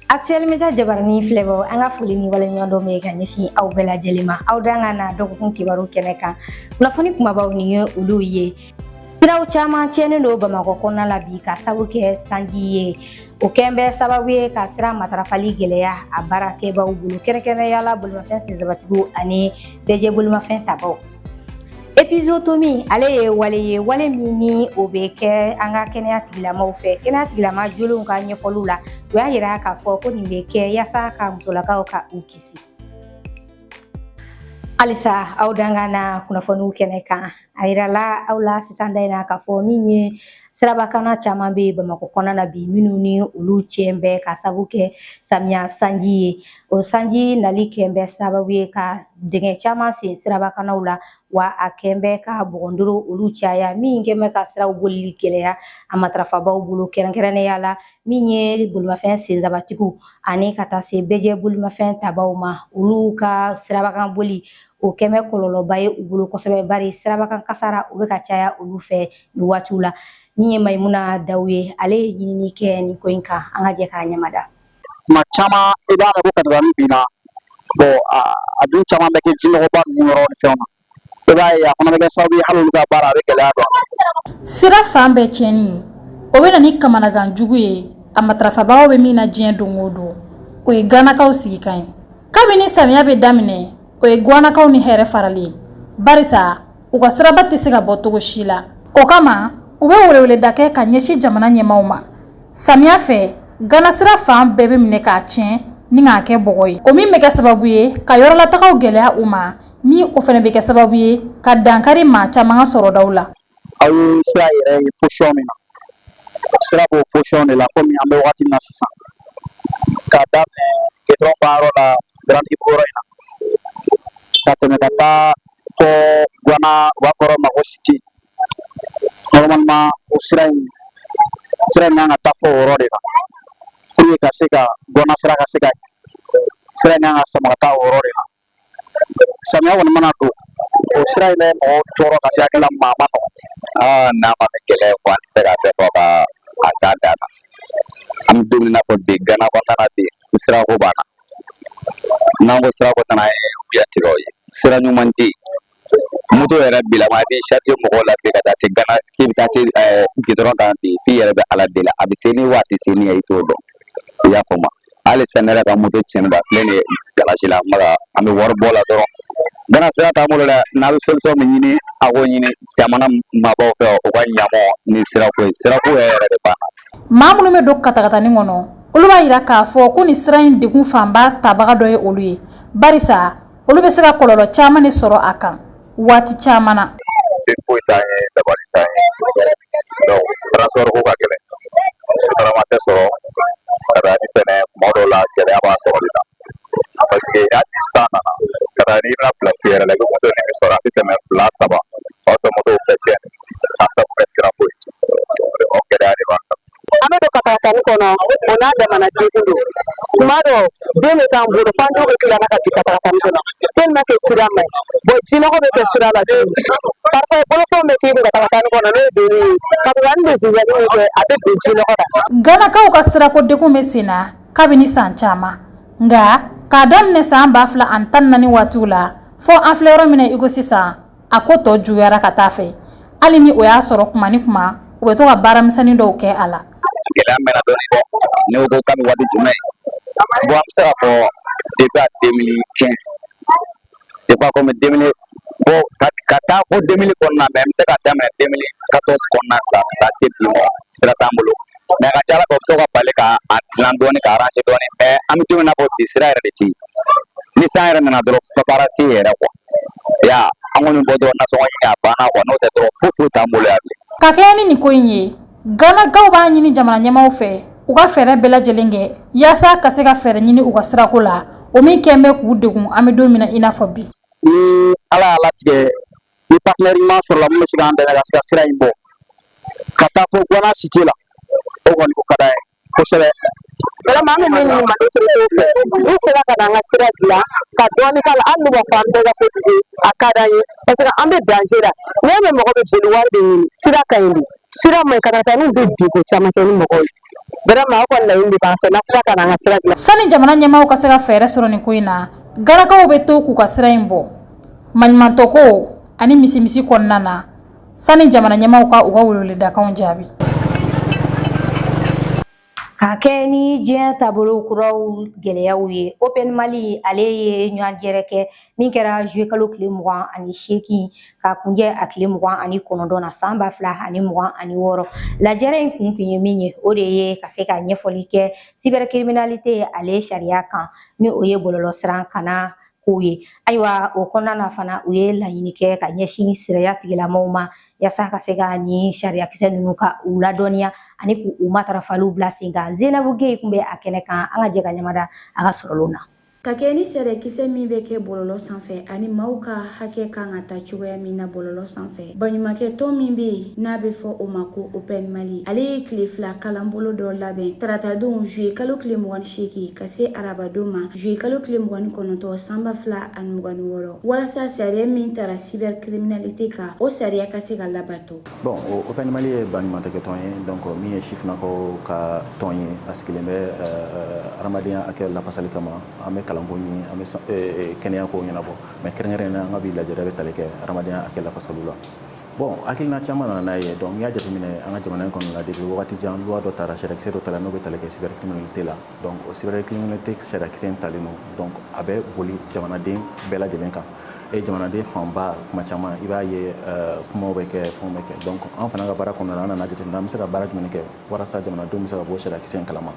Actuellement ta jabarani filɛbɔ an ka foli ni waleɲuman bɛ ka ɲɛsin aw bɛɛ lajɛlen ma aw dan ka na dɔgɔkun kibaru kɛnɛ kan kunnafoni kumabaw ni ye olu ye siraw caman tiɲɛnen don Bamakɔ kɔnɔna la bi ka sabu kɛ sanji ye o kɛn bɛ sababu ye ka sira matarafali gɛlɛya a baarakɛbaw bolo kɛrɛnkɛrɛnnenya la bolimafɛn sensabatigiw ani bɛɛ bolimafɛn tabaw. Épisotomie ale ye wale min ni o bɛ kɛ an ka kɛnɛya tigilamaw fɛ kɛnɛya tigilama jolenw ka ɲɛfɔliw la u y'a yira k'a fɔ ko nin bɛ kɛ yaasa ka musolakaw ka u kisi. Halisa aw dangana kunnafoniw kɛnɛ kan a yirala aw la sisan da in na k'a fɔ min ye sirabakana caman bɛ Bamakɔ kɔnɔna na bi minnu ni olu tiɲɛ bɛ ka sabu kɛ samiya sanji ye o sanji nali kɛn bɛ sababu ye ka dingɛ caman sen sirabakanaw la wa a kɛn bɛ ka bɔgɔndoro olu caya min kɛn bɛ ka siraw bolili gɛlɛya a matarafabaw bolo kɛrɛnkɛrɛnnenya la min ye bolimafɛn sensabatigiw ani ka taa se bɛɛ bolimafɛn tabaw ma olu ka sirabakan boli o kɛn bɛ kɔlɔlɔba ye u bolo kosɛbɛ bari sirabakan kasara o bɛ ka caya olu fɛ nin waatiw la. Min ye Mayimuna Dawu ye ale ye ɲinini kɛ nin ko in kan an ka jɛ k'a ɲɛmada. Tuma caman i b'a mɛn ko katabani binna a dun caman bɛ kɛ jinɔgɔba ninnu yɔrɔ ni fɛnw na i b'a ye a fana bɛ kɛ sababu ye hali olu ka baara a bɛ gɛlɛya don. Sira fan bɛɛ tiɲɛni o bɛ na ni kamanagan jugu ye a matarafabagaw bɛ min na diɲɛ don o don o ye ganakaw sigikan ye kabini samiya bɛ daminɛ o ye ganakaw ni hɛrɛ farali barisa u ka siraba tɛ se ka bɔ cogo si la o kama u bɛ weleweleda kɛ ka ɲɛsin jamana ɲɛmaaw ma samiya fɛ gana sira fan bɛɛ bɛ minɛ k'a tiɲɛ ni k'a kɛ bɔgɔ ye o min bɛ kɛ sababu ye ka yɔrɔlatagaw gɛlɛya u ma ni o fana bɛ kɛ sababu ye ka dankari maa caman ka sɔrɔdaw la. Aw ye sira yɛrɛ ye position min na sira b'o position de la komi an bɛ waati min na sisan ka daminɛ goudron baarayɔrɔ la Grand Hip yɔrɔ in na ka tɛmɛ ka taa fɔ Guana u b'a fɔ yɔrɔ ma ko Cité normalement o sira in kan ka taa fɔ o yɔrɔ de la pour que ka se ka Guana sira ka se ka sira in kan ka sama ka taa o yɔrɔ de la samiya kɔni mana don o sira in bɛ mɔgɔw tɔɔrɔ ka se hakili la maa ma nɔgɔn. N'a ma kɛ kɛlɛ ye an tɛ se ka bɛɛ fɔ ka a s'a dan na an bɛ don min na fɔ bi Gana kɔnɔna bi sirako b'an na n'an ko sirako tana ye biyatigɛw ye sira ɲuman tɛ yen moto yɛrɛ bilama a bɛ charger mɔgɔw la ka taa se Gana k'i bɛ taa se goudron kan bi f'i yɛrɛ bɛ Ala deli a bɛ se ni waati se ni ye i t'o dɔn i y'a faamu hali sisan ne yɛrɛ ka moto tiɲɛni ba filɛ nin ye galasi la an bɛ wari bɔ la dɔrɔn Gana sira t'an bolo dɛ n'a bɛ solution min ɲini a k'o ɲini jamana mabɔw fɛ u ka ɲamɔ ni sirako ye sirako yɛrɛ de banna. Maa minnu bɛ don katakatani kɔnɔ olu b'a yira k'a fɔ ko nin sira in degun fanba tabaga dɔ ye olu ye barisa olu bɛ se ka kɔlɔlɔ caman de sɔrɔ a kan waati caman na. Se foyi t'an ye dabali t'an ye donc transport ko ka gɛlɛn sotarama tɛ sɔrɔ ka taa ni fɛnɛ tuma dɔw la gɛlɛya b'a sɔrɔli la parce que hali san nana ka taa n'i bɛna place yɛrɛ la i bɛ moto nin min sɔrɔ a tɛ tɛmɛ 2-3 o y'a sɔrɔ motow bɛɛ tiɲɛni k'a sabu kɛ sira ko ye o gɛlɛya de b'an kan. An bɛ don katakatani kɔnɔ o n'a damana degun don tuma dɔw den bɛ k'an bolo f'an denw bɛ tila ka bin katakatani kɔnɔ tellement que sira man ɲi jinɔgɔ bɛ kɛ sira la parfois bolofɛnw bɛ k'i kun katakatani kɔnɔ n'o ye donni ye katakatani bɛ zigzag min kɛ a bɛ bin jinɔgɔ la. Ganakaw ka sirako degun bɛ sen na kabini san caman nka k'a daminɛ san 2014 waatiw la fɔ an filɛ yɔrɔ min na i ko sisan a ko tɔ juguyara ka taa fɛ hali ni o y'a sɔrɔ kuma ni kuma u bɛ to ka baaramisɛnnin dɔw kɛ a la. Gɛlɛya mɛnna dɔɔnin dɛ ne ko k'a bɛ waati jumɛn bon an bɛ se k'a fɔ depuis à 2015 c'est pas comme 2000 bon ka taa fɔ 2000 kɔnɔna mais an bɛ se ka daminɛ 2014 kɔnɔna la ka taa se bi ma sira t'an bolo mais a ka ca Ala fɛ u bɛ to ka bali ka a dilan dɔɔnin ka arranger dɔɔnin mais an bɛ don min na fɔ bi sira yɛrɛ de tɛ yen ni san yɛrɛ nana dɔrɔn baara tɛ yen yɛrɛ quoi ya an kɔni bɔ dɔrɔn nasɔngɔ ɲini a banna quoi n'o tɛ dɔrɔn foyi t'an bolo yan bilen. Ka kɛɲɛ ni nin ko in ye Ganakaw b'a ɲini jamana ɲɛmaaw fɛ u ka fɛɛrɛ bɛɛ lajɛlen kɛ yaasa ka se ka fɛɛrɛ ɲini u ka sirako la o min kɛn bɛ k'u degun an bɛ don min na i n'a fɔ bi. Ni Ala y'a latigɛ ni partenaire ɲuman sɔrɔla mun bɛ se k'an dɛmɛ ka se ka sira in bɔ ka taa fɔ Guana Cité la o kɔni o ka d'an ye kosɛbɛ. Vraiment an bɛ min ɲini autorités fɛ n'u sera ka na an ka sira dilan ka dɔɔnin k'a la hali n'u b'a fɔ an bɛɛ ka cotiser a ka d'an ye parce que an bɛ danger la n'i y'a mɛn mɔgɔ bɛ boli wari de ɲini sira ka ɲi de sira man ɲi katakataniw bɛ bin ko caman kɛ ni mɔgɔw ye vraiment ko la indi ba fa la sira kana nga sira la sani jamana ɲɛmaaw ka se ka fɛɛrɛ sɔrɔ nin ko in na garakaw bɛ to k'u ka sira in bɔ maɲumantɔ ko ani misimisi kɔnɔna na sani jamana ɲɛmaaw ka u ka weleweledakanw jaabi. Ka kɛ ni diɲɛ taabolo kuraw gɛlɛyaw ye Open Mali ale ye ɲɔgɔnjɛrɛ kɛ min kɛra juillet kalo tile 28 ka kunjɛ a tile 29 na san 2026 lajɛrɛ in kun ye min ye o de ye ka se ka ɲɛfɔli kɛ cybercriminalité ale sariya kan ni o ye bɔlɔlɔsira kana kow ye ayiwa o kɔnɔna na fana u ye laɲini kɛ ka ɲɛsin siraya tigilamɔgɔw ma yasa ka se ka ni sariyakisɛ ninnu ka u ladɔnniya ani k'u matarafaliw bila sen kan Zenabu Geyi kun bɛ a kɛnɛ kan an ka jɛ ka ɲamada a ka sɔrɔlenw na. Ka kɛ ni sɛrɛkisɛ min bɛ kɛ bɔlɔlɔ sanfɛ ani maaw ka hakɛ kan ka ta cogoya min na bɔlɔlɔ sanfɛ baɲumankɛ tɔn min bɛ yen n'a bɛ fɔ o ma ko Open Mali ale ye tile 2 kalanbolo dɔ labɛn taratadenw juillet kalo tile 28 ka se arabadon ma juillet kalo tile 29 san 2026 walasa sariya min tara cybercriminalité kan o sariya ka se ka labato. Bon, Open Mali ye baɲumankɛ tɔn ye donc min ye sifinnakaw ka tɔn ye a sigilen bɛ adamadenya hakɛ lafasali kama an bɛ kalanko ɲini an bɛ kɛnɛya ko ɲɛnabɔ mais kɛrɛnkɛrɛnnen an ka bi lajɛrɛ bɛ tali kɛ adamadenya hakɛ lafasaliw la. Bon, hakilina caman nana n'a ye donc n'i y'a jateminɛ an ka jamana in kɔnɔna la depuis wagati jan loi dɔ taara sariyakisɛ dɔ taara n'o bɛ tali kɛ cybercriminalité la donc o cybercriminalité sariyakisɛ in talen don donc a bɛ boli jamanaden bɛɛ lajɛlen kan jamanaden fanba kuma caman i b'a ye kumaw bɛ kɛ fɛnw bɛ kɛ donc an fana ka baara kɔnɔna la an nana jateminɛ an bɛ se ka baara jumɛn kɛ walasa jamanadenw bɛ se ka bɔ sariyakisɛ in kalama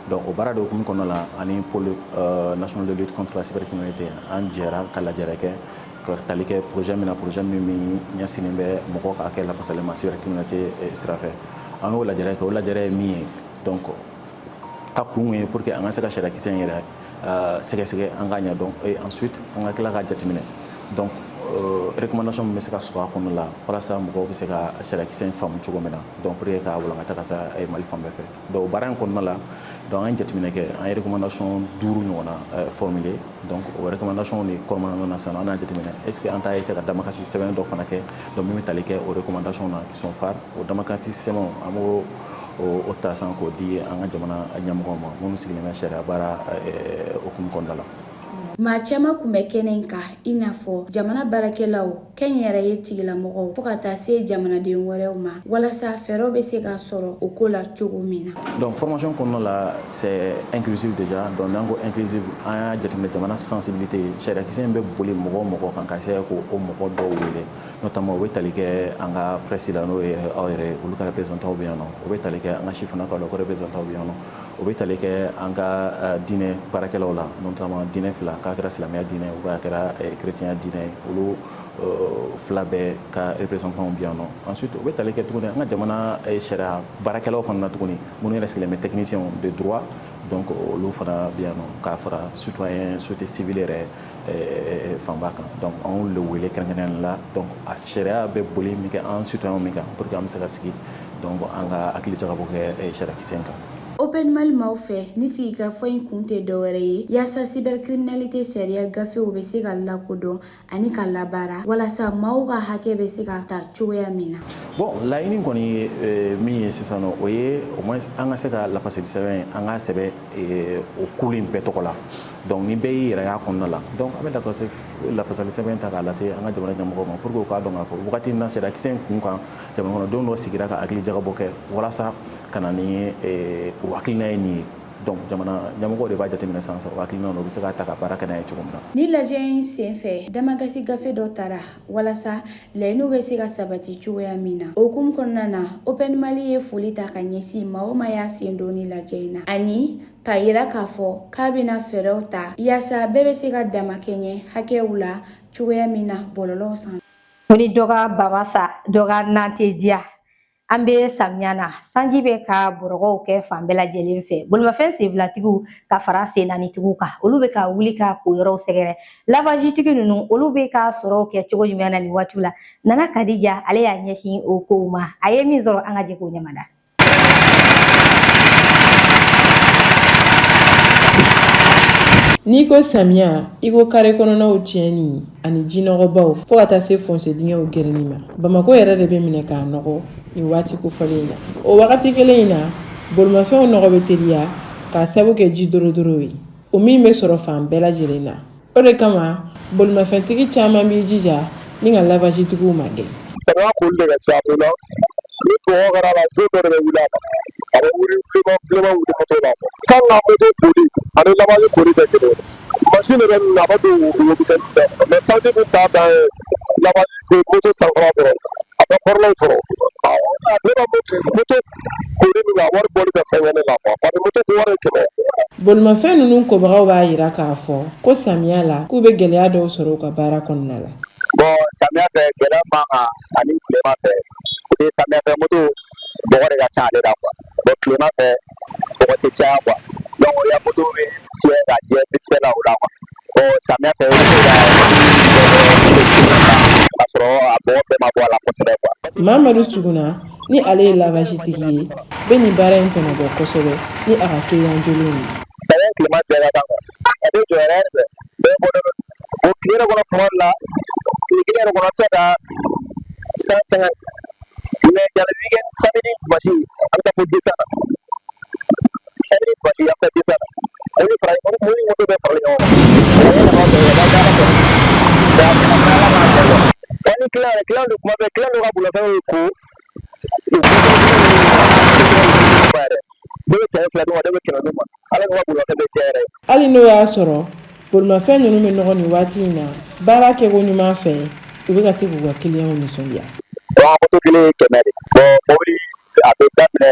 donc o baara de hukumu kɔnɔna la ani pôle national de lutte contre la cybercriminalité an jɛra ka lajɛrɛ kɛ ka tali kɛ projet min na projet min ɲɛsinnen bɛ mɔgɔw ka hakɛ lafasali ma cybercriminalité sira fɛ an y'o lajɛrɛ kɛ o lajɛrɛ ye min ye donc a kun ye pour que an ka se ka sariyakisɛ in yɛrɛ sɛgɛsɛgɛ an k'a ɲɛdɔn et ensuite an ka tila k'a jateminɛ donc recommandation min bɛ se ka sɔrɔ a kɔnɔna la walasa mɔgɔw bɛ se ka sariyakisɛ in faamu cogo min na donc pour que k'a walankata ka se Mali fan bɛɛ fɛ donc baara in kɔnɔna la donc an ye jateminɛ kɛ an ye recommandation 5 ɲɔgɔnna formuler donc o recommandation de kɔnɔna na sisan an y'a jateminɛ est ce que an t'a essayer ka damakasi sɛbɛn dɔ fana kɛ donc min bɛ tali kɛ o recommandation na qui sont phares o damakasi sɛbɛnw an b'o o ta san k'o di an ka jamana ɲɛmɔgɔw ma minnu sigilen bɛ sariya baara hukumu kɔnɔna la. Maa caman kun bɛ kɛnɛ in kan i n'a fɔ jamana baarakɛlaw kɛnyɛrɛye tigilamɔgɔw fo ka taa se jamanaden wɛrɛw ma walasa fɛɛrɛw bɛ se ka sɔrɔ o ko la cogo min na. Donc formation kɔnɔna la c'est inclusif déjà donc n'an ko inclusif an y'a jateminɛ jamana sensibilité sariyakisɛ in bɛ boli mɔgɔ o mɔgɔ kan ka se k'o mɔgɔ dɔw wele notamment o bɛ tali kɛ an ka presse la n'o ye aw yɛrɛ olu ka représentant bɛ yan nɔ o bɛ tali kɛ an ka sifinnakaw la o ka représentant bɛ yan nɔ o bɛ tali kɛ an ka diinɛ baarakɛlaw la notamment diinɛ fila k'a kɛra silamɛya diinɛ ou bien a kɛra chrétien diinɛ olu fila bɛɛ ka représentant bɛ yan nɔ ensuite o bɛ tali kɛ tuguni an ka jamana sariya baarakɛlaw fana na tuguni minnu yɛrɛ sigilen bɛ technicien de droit donc olu fana bɛ yan nɔ k'a fara citoyen société civile yɛrɛ fanba kan donc an y'olu le wele kɛrɛnkɛrɛnnen la donc a sariya bɛ boli min kɛ an citoyen min kan pour que an bɛ se ka sigi donc an ka hakili jagabɔ kɛ sariyakisɛ in kan. Open Mali maaw fɛ ni sigikafɔ in kun tɛ dɔwɛrɛ ye yaasa cybercriminalité sariya gafew bɛ se ka lakodɔn ani ka labaara walasa maaw ka hakɛ bɛ se ka ta cogoya min na. Bon laɲini kɔni ye min ye sisan nɔ o ye au moins an ka se ka lafasali sɛbɛn an ka sɛbɛn o kulu in bɛɛ tɔgɔ la donc ni bɛɛ y'i yɛrɛ y'a kɔnɔna la donc an bɛ lafasali sɛbɛn ta k'a lase an ka jamana ɲɛmɔgɔw ma pour que u k'a dɔn k'a fɔ wagati in na sariyakisɛ in kun kan jamana kɔnɔdenw dɔ sigira ka hakili jagabɔ kɛ walasa ka na ni o hakilina ye nin ye donc jamana ɲɛmɔgɔw de b'a jateminɛ sisan o hakilina o bɛ se k'a ta ka baara kɛ n'a ye cogo min na. Ni lajɛ in senfɛ damakasi gafe dɔ taara walasa laɲiniw bɛ se ka sabati cogoya min na o hukumu kɔnɔna na Open Mali ye foli ta ka ɲɛsin maa o maa y'a sen don ni lajɛ in na ani ka yira k'a fɔ k'a bɛna fɛɛrɛw ta yaasa bɛɛ bɛ se ka damakɛɲɛ hakɛw la cogoya min na bɔlɔlɔw sanfɛ. O ni dɔ ka baba sa dɔ ka nan tɛ diya an bɛ samiya na sanji bɛ ka bɔrɔgɔw kɛ fan bɛɛ lajɛlen fɛ bolimafɛn senfilatigiw ka fara sen naanitigiw kan olu bɛ ka wuli ka ko yɔrɔw sɛgɛrɛ lavazitigi ninnu olu bɛ ka sɔrɔw kɛ cogo jumɛn na nin waati la Nana Kadija ale y'a ɲɛsin o kow ma a ye min sɔrɔ an ka jɛ k'o ɲamada. N'i ko samiya i ko kare kɔnɔnaw tiɲɛni ani jinɔgɔbaw fo ka taa se fonse dingɛw gɛrɛni ma Bamako yɛrɛ de bɛ minɛ k'a nɔgɔ nin waati kofɔlen in na o wagati kelen in na bolimafɛnw nɔgɔ bɛ teliya k'a sabu kɛ ji dorodoro ye o min bɛ sɔrɔ fan bɛɛ lajɛlen na o de kama bolimafɛntigi caman b'i jija ni ka lavagitigiw ma gɛn. Samiya koli de ka ca mun na ni kɔngɔ kɛra la so dɔ de bɛ wuli a kan a bɛ wuli bilenman wuli moto la san ka moto koli ani lavagi koli tɛ kelen ye masini de bɛ nin na a bɛ don wulumisɛnnin bɛɛ kɔnɔ mais sanji min t'a dan ye lavagi moto sanfɛla dɔrɔn a bɛ kɔrɔlaw sɔrɔ ne ka moto koli min na wari bɔli ka fɛn kɛ ne la quoi parce que moto ko wari ye 100 ye. Bolimafɛn ninnu kobagaw b'a jira k'a fɔ ko samiya la k'u bɛ gɛlɛya dɔw sɔrɔ u ka baara kɔnɔna la. Bon samiya fɛ gɛlɛya man kan ani tilema fɛ parce que samiya fɛ moto bɔgɔ de ka ca ale la quoi bon tilema fɛ bɔgɔ tɛ caya quoi donc o ya moto bɛ fiyɛ ka jɛ vite fait la o la quoi bon samiya fɛ o bɛ se ka sɔrɔ a bɔgɔ bɛɛ ma bɔ a la kosɛbɛ quoi. Mamadu Suguna ni ale ye lavagitigi ye bɛ nin baara in tɔnɔbɔ kosɛbɛ ni a ka client jolenw ye. Samiya tilema bɛɛ ka kan quoi a bɛ jɔ yɛrɛ de bɛɛ bɔ dɔrɔn o tile yɛrɛ kɔnɔ tuma dɔ la tile kelen yɛrɛ kɔnɔ a bɛ se ka 150 mais dans le week-end samedi dimanche an bɛ taa fo 200 na samedi dimanche an bɛ taa 200 na o ni fara o ni moto bɛɛ faralen ɲɔgɔn kan ni client de kuma bɛɛ client dɔw ka bolofɛn ye ko dɔw bɛ kɛmɛ fila d'u ma dɔw bɛ kɛmɛ d'u ma ala ka bolofɛn bɛ cɛ yɛrɛ. Hali n'o y'a sɔrɔ bolimafɛn ninnu bɛ nɔgɔ nin waati in na baara kɛko ɲuman fɛ u bɛ ka se k'u ka clientw nisɔndiya. Bon moto kelen ye 100 de bon mobili a bɛ daminɛ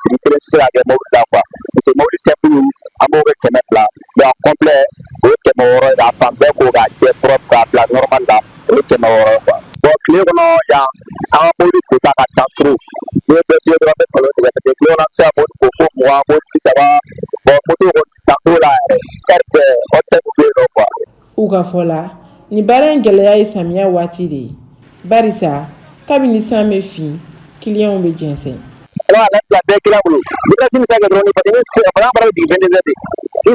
prix kelen tɛ se ka kɛ mobili la quoi parce que mobili simple an b'o kɛ 100 fila mais en complet o ye 160 ye a fan bɛɛ ko k'a jɛ propre k'a bila normal la o ye 160 ye quoi bon tile kɔnɔ yan an ka mobili kota ka ca trop n'i ye bɛɛ fiyɛ dɔrɔn an bɛ kalo tigɛ parce que tile kɔnɔ an bɛ se ka mobili ko fo 20 mobili 30 bon moto kɔni dan t'o la yɛrɛ heure bɛɛ o tɛ bɛ yen nɔ quoi. U ka fɔ la nin baara in gɛlɛya ye samiya waati de ye barisa kabini san bɛ fin clientw bɛ jɛnsɛn. Voilà, la bɛɛ kira bolo ni kasi min se ka kɛ dɔrɔn ni parce que ni baara baara bɛ jigin 22 heures de ni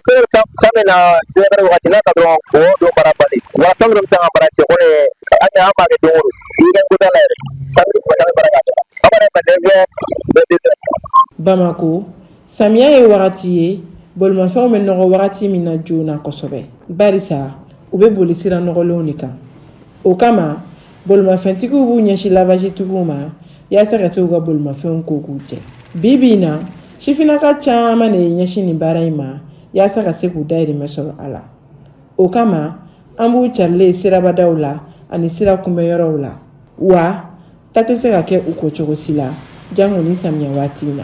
san bɛ na sɛnɛfɛrɛ wagati n'a ka dɔrɔn o don baara bali wa san dɔrɔn bɛ se ka baara cɛ ko ne hali an b'a kɛ don o don i ka ko t'a la yɛrɛ san bɛ kuma san baara k'a kɛ an b'a yɛrɛ 22 heures 22 heures. Bamako samiya ye wagati ye bolimafɛnw bɛ nɔgɔ wagati min na joona kosɛbɛ barisa u bɛ boli sira nɔgɔlenw de kan o kama bolimafɛntigiw b'u ɲɛsin lavagitigiw ma yaasa ka se u ka bolimafɛnw ko k'u jɛ bi in na sifinaka caman de ye ɲɛsin nin baara in ma yaasa ka se k'u dahirimɛ sɔrɔ a la o kama an b'u carilen sirabadaw la ani sira kunbɛnyɔrɔw la wa ta tɛ se ka kɛ u ko cogo si la jango ni samiya waati in na.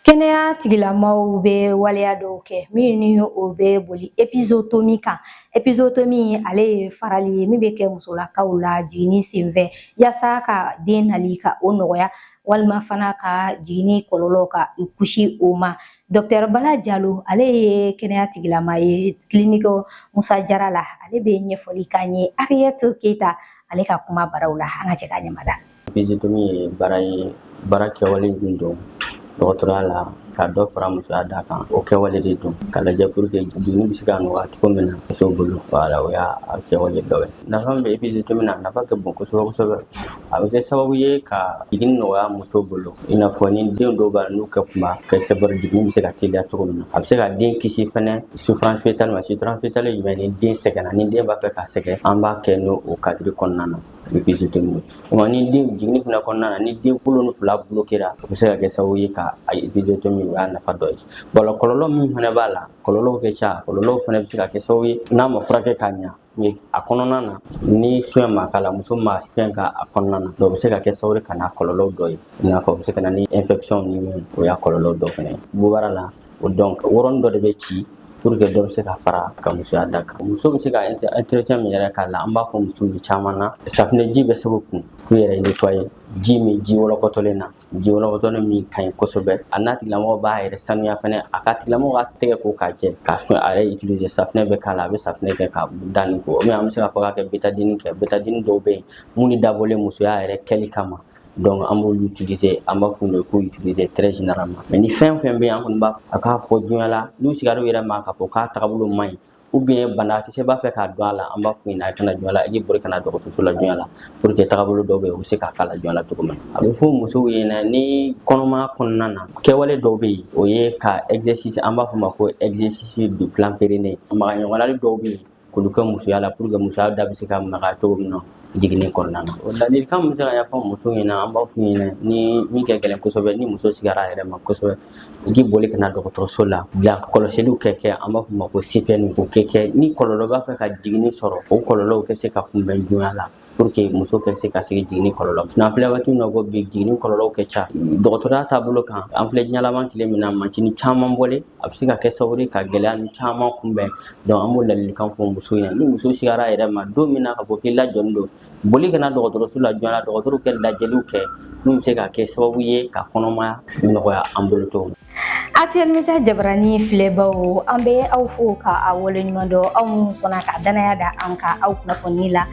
Kɛnɛya tigilamaaw bɛ waleya dɔw kɛ min ni o bɛ boli épisiotomie kan épisiotomie ale ye farali ye min bɛ kɛ musolakaw la jiginni senfɛ yaasa ka den nali ka o nɔgɔya walima fana ka jiginni kɔlɔlɔ ka kisi o ma. Docteur Bala Jalo ale ye kɛnɛya tigilamaa ye clinique Musa Jara la ale bɛ ɲɛfɔli k'an ye Harriet Keita ale ka kuma baraw la an ka jɛ k'a ɲɛmada. Épisiotomie ye baara kɛwale min don dɔgɔtɔrɔya la ka dɔ fara musoya da kan o kɛwale de don ka lajɛ pour que jiginni bɛ se ka nɔgɔya cogo min na musow bolo voilà o y'a kɛwale dɔ ye. Nafa min bɛ épisiotomie na nafa ka bon kosɛbɛ kosɛbɛ a bɛ kɛ sababu ye ka jiginni nɔgɔya musow bolo i n'a fɔ ni den dɔw b'a la n'u kɛ kunba kɛ sɛbɛrɛ jiginni bɛ se ka teliya cogo min na a bɛ se ka den kisi fɛnɛ souffrance fétale ma souffrance fétale ye jumɛn ni den sɛgɛnna ni den b'a fɛ ka sɛgɛn an b'a kɛ n'o cadre kɔnɔna na. Épisiotomie ni den jiginni fana kɔnɔna na ni den kolo ni fila bloquera o bɛ se ka kɛ sababu ye ka épisiotomie o y'a nafa dɔ ye bon kɔlɔlɔ min fana b'a la kɔlɔlɔw ka ca kɔlɔlɔw fana bɛ se ka kɛ sababu ye n'a ma furakɛ ka ɲɛ a kɔnɔna na ni fiɲɛ ma k'a la muso ma fiɲɛ k'a kɔnɔna na o bɛ se ka kɛ sababu ye ka na kɔlɔlɔ dɔ ye i n'a fɔ o bɛ se ka na ni infection ni o y'a kɔlɔlɔ dɔ fana ye bubara la o donc yɔrɔnin dɔ de bɛ ci pour que dɔ bɛ se ka fara ka musoya da kan muso bɛ se ka entretien min yɛrɛ k'a la an b'a fɔ muso min caman na safunɛ ji bɛ se k'u kun k'u yɛrɛ nettoyer ji min ji wɔlɔkɔtɔlen na ji wɔlɔkɔtɔlen min ka ɲi kosɛbɛ a n'a tigilamɔgɔ b'a yɛrɛ sanuya fɛnɛ a ka tigilamɔgɔ ka tɛgɛ ko k'a jɛ k'a sɔn a yɛrɛ utiliser safunɛ bɛ k'a la a bɛ safunɛ kɛ ka da nin ko ou bien an bɛ se k'a fɔ k'a kɛ bétadine kɛ bétadine dɔw bɛ yen mun ni dabɔlen musoya yɛrɛ kɛli kama donc on va l'utiliser, on va utiliser très généralement. Mais ni fin bien on va aka fo juala nous sigaro ira maka ko ka tagabulo mai ou bien bana ki se ba fe ka doala on va fina kana doala e bori kana do to la doala pour que tagabulo do be o se ka kala doala to kuma abe fo muso yena ni konoma konnana ke wale do be o ye ka exercice on va fuma ko exercice du plan périnée ma wala do be ko du ka muso yala pour que muso da be se ka maka to no jigini konnana dalil kam muso ya fa muso yena on va fina ni mi ke gelen ko sobe ni muso sigara ere ma ko sobe gi boli kana dɔgɔtɔrɔso la ja kɔlɔsiliw kɛ an b'a fɔ ma ko CPN ko kɛ ni kɔlɔlɔ b'a fɛ ka jigini sɔrɔ o kɔlɔlɔw kɛ se ka kunbɛn joona la pour que muso kɛ se ka sigi jigini kɔlɔlɔ na filɛ waati min ko bi jigini kɔlɔlɔw kɛ ca dɔgɔtɔrɔya taabolo kan an filɛ ɲalaman tile min na mancini caman bɔlen a bɛ se ka kɛ sababu ka gɛlɛya ni caman kunbɛn donc an b'o ladilikan fɔ muso ɲɛna ni muso sigara yɛrɛ ma don min na ka fɔ k'i lajɔlen don boli kana dɔgɔtɔrɔso la joona dɔgɔtɔrɔw kɛ lajɛliw kɛ min bɛ se ka kɛ sababu ye ka kɔnɔmaya nɔgɔya an bolo cogo min. Atelmita Jabarani filɛbaw an bɛ aw fo ka aw waleɲuman dɔn aw minnu sɔnna ka danaya da an ka aw kunnafoni la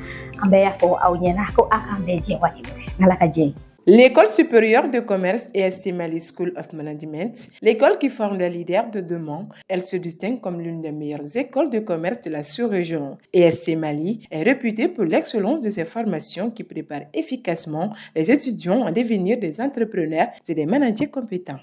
an bɛ y'a fɔ aw ɲɛna ko a k'an bɛɛ jɛ waati bɛɛ n'Ala ka jɛ ye. L'École supérieure de commerce ESC Mali School of Management, l'école qui forme les leaders de demain, elle se distingue comme l'une des meilleures écoles de commerce de la sous-région. ESC Mali est réputée pour l'excellence de ses formations qui préparent efficacement les étudiants à devenir des entrepreneurs et des managers compétents.